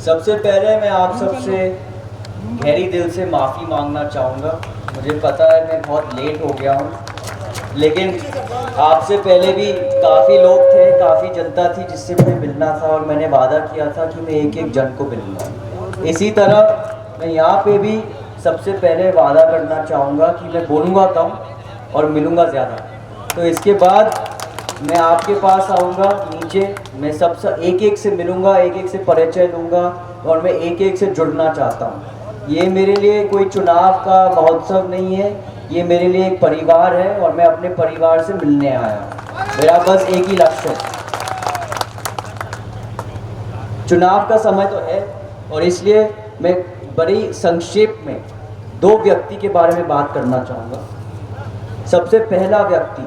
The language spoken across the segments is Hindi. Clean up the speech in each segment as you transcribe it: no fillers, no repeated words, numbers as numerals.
सबसे पहले मैं आप सबसे गहरी दिल से माफ़ी मांगना चाहूँगा। मुझे पता है मैं बहुत लेट हो गया हूँ, लेकिन आपसे पहले भी काफ़ी लोग थे, काफ़ी जनता थी जिससे मुझे मिलना था और मैंने वादा किया था कि मैं एक एक जन को मिलूँगा। इसी तरह मैं यहाँ पे भी सबसे पहले वादा करना चाहूँगा कि मैं बोलूँगा कम और मिलूँगा ज़्यादा। तो इसके बाद मैं आपके पास आऊँगा नीचे, मैं सबसे एक एक से मिलूँगा, एक एक से परिचय लूँगा और मैं एक एक से जुड़ना चाहता हूँ। ये मेरे लिए कोई चुनाव का महोत्सव नहीं है, ये मेरे लिए एक परिवार है और मैं अपने परिवार से मिलने आया हूँ। मेरा बस एक ही लक्ष्य है। चुनाव का समय तो है और इसलिए मैं बड़ी संक्षेप में दो व्यक्ति के बारे में बात करना चाहूँगा। सबसे पहला व्यक्ति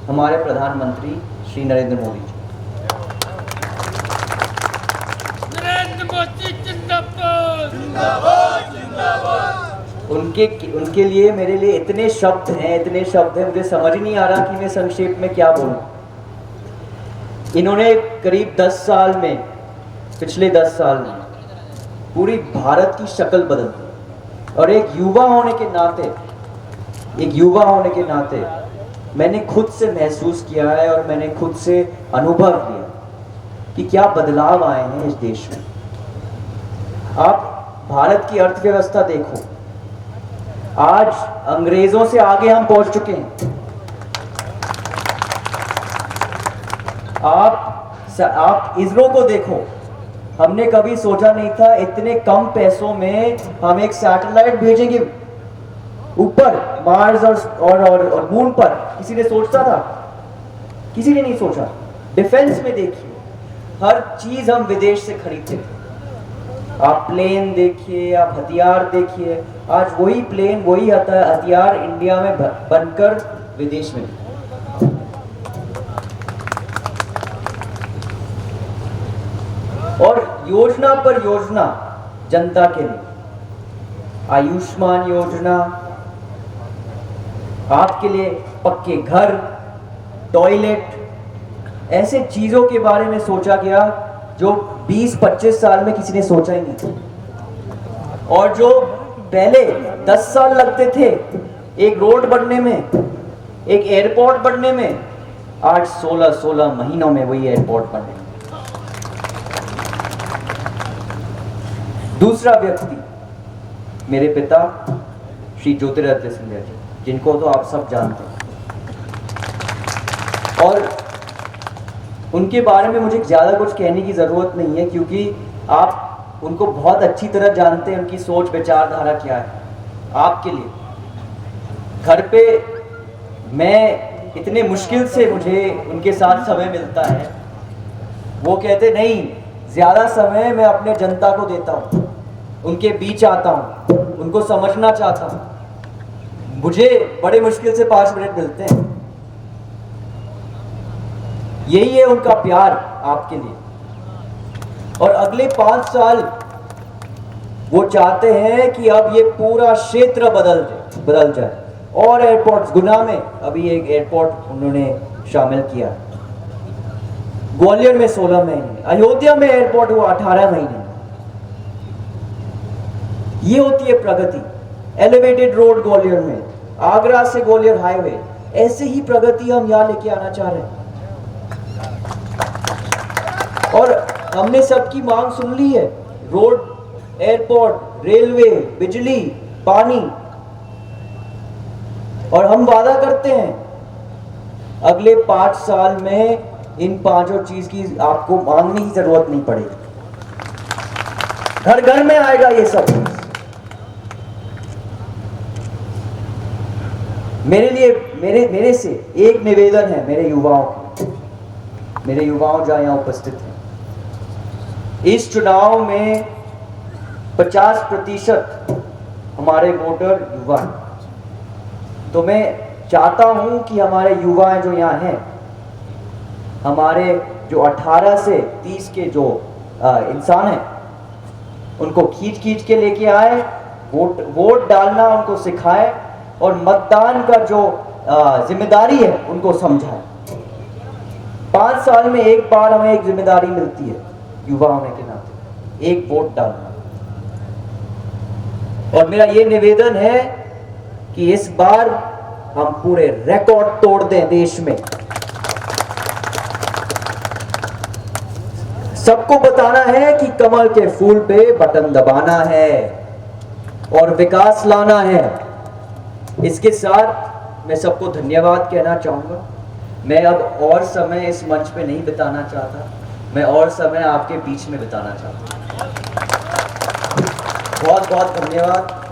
हमारे प्रधानमंत्री श्री नरेंद्र मोदी जी। नरेंद्र मोदी जिंदाबाद जिंदाबाद जिंदाबाद। उनके लिए मेरे लिए इतने शब्द हैं, मुझे समझ नहीं आ रहा कि मैं संक्षेप में क्या बोलूं। इन्होंने करीब 10 साल में, पिछले 10 साल में पूरी भारत की शक्ल बदल दी और एक युवा होने के नाते मैंने खुद से महसूस किया है और मैंने खुद से अनुभव किया कि क्या बदलाव आए हैं इस देश में। आप भारत की अर्थव्यवस्था देखो, आज अंग्रेजों से आगे हम पहुंच चुके हैं। आप इसरो को देखो, हमने कभी सोचा नहीं था इतने कम पैसों में हम एक सैटेलाइट भेजेंगे ऊपर मार्स और मून पर। किसी ने सोचता था? किसी ने नहीं सोचा। डिफेंस में देखिए, हर चीज हम विदेश से खरीदते थे। आप प्लेन देखिए, आप हथियार देखिए, आज वही प्लेन वही हथियार इंडिया में बनकर विदेश में। और योजना पर योजना जनता के लिए, आयुष्मान योजना, आपके लिए पक्के घर, टॉयलेट, ऐसे चीजों के बारे में सोचा गया जो 20-25 साल में किसी ने सोचा ही नहीं था। और जो पहले 10 साल लगते थे एक रोड बनने में, एक एयरपोर्ट बनने में, आज 16 महीनों में वही एयरपोर्ट बने। दूसरा व्यक्ति मेरे पिता श्री ज्योतिरादित्य सिंधिया जी, जिनको तो आप सब जानते हैं, और उनके बारे में मुझे ज़्यादा कुछ कहने की ज़रूरत नहीं है क्योंकि आप उनको बहुत अच्छी तरह जानते हैं, उनकी सोच विचारधारा क्या है। आपके लिए घर पे मैं इतने मुश्किल से मुझे उनके साथ समय मिलता है, वो कहते नहीं, ज़्यादा समय मैं अपने जनता को देता हूँ, उनके बीच आता हूँ, उनको समझना चाहता हूँ। मुझे बड़े मुश्किल से 5 मिनट मिलते हैं। यही है उनका प्यार आपके लिए। और अगले 5 साल वो चाहते हैं कि अब ये पूरा क्षेत्र बदल जाए। और एयरपोर्ट्स, गुना में अभी एक एयरपोर्ट उन्होंने शामिल किया, ग्वालियर में 16 महीने, अयोध्या में एयरपोर्ट हुआ 18 महीने। ये होती है प्रगति। एलिवेटेड रोड ग्वालियर में, आगरा से ग्वालियर हाईवे, ऐसे ही प्रगति हम यहां लेके आना चाह रहे हैं। और हमने सबकी मांग सुन ली है, रोड, एयरपोर्ट, रेलवे, बिजली, पानी। और हम वादा करते हैं अगले 5 साल में इन 5 चीज की आपको मांगने की जरूरत नहीं पड़ेगी। घर घर में आएगा ये सब। मेरे लिए मेरे से एक निवेदन है मेरे युवाओं जो यहाँ उपस्थित हैं। इस चुनाव में 50% हमारे वोटर युवा हैं। तो मैं चाहता हूं कि हमारे युवा जो यहाँ हैं, हमारे जो 18 से 30 के जो इंसान हैं, उनको खींच के लेके आए, वोट डालना उनको सिखाए और मतदान का जो जिम्मेदारी है उनको समझाए। 5 साल में एक बार हमें एक जिम्मेदारी मिलती है युवा होने के नाते। एक वोट डालना। और मेरा ये निवेदन है कि इस बार हम पूरे रिकॉर्ड तोड़ दें देश में। सबको बताना है कि कमल के फूल पे बटन दबाना है और विकास लाना है। इसके साथ मैं सबको धन्यवाद कहना चाहूंगा। मैं अब और समय इस मंच पे नहीं बिताना चाहता, मैं और समय आपके बीच में बिताना चाहता हूं। बहुत बहुत धन्यवाद।